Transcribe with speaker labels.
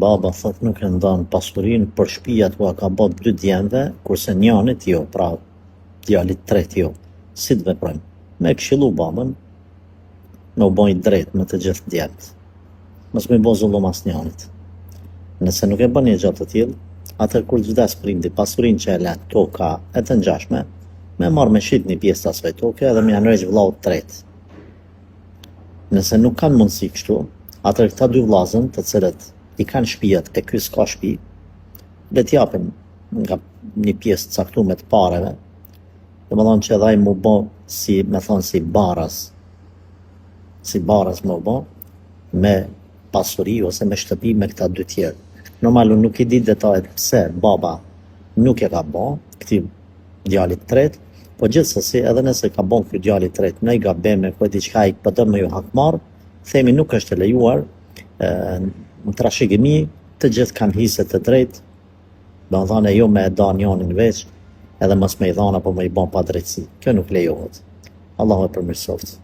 Speaker 1: baba thot nuk e ndan pasurinë për shtëpia ku ka bot 2 djemve, kurse njanit jo, pra djalit tret jo. Si të veprojmë? Me këshillu babën, me u bojnë drejt me të gjithë djemt. Mos me bo zullum as njanit. Nëse nuk e bën një gjatë të tillë, atëherë kur të vdes prindi, pasurinë që e lën toka e të ngjashme, me marrë me shit një pjesë të asaj toke edhe me janë rreq vllaut tret. Nëse nuk kanë mundësi kështu, atëherë këta 2 vllazën, të cilët i kanë shtëpiat e ky s'ka shtëpi, le t'japin nga një pjesë caktuar të pareve, domethënë që edhe ai mu bë si, me thonë si baras mu bë, me pasuri ose me shtëpi me këta 2 tjerë. Normal unë nuk i di detajet pse baba nuk e ka bë këtij djalit tret, po gjithsesi edhe nëse ka bën ky djali tret në gabim me diçka i PD me ju hakmarr, themi nuk është e lejuar në trashëgimi, të gjithë kanë hise të drejtë, domethënë jo me e da njanin veç, edhe mos me i dhana apo me i bën pa drejtësi. Kjo nuk lejohet. Allahu e përmirësoft.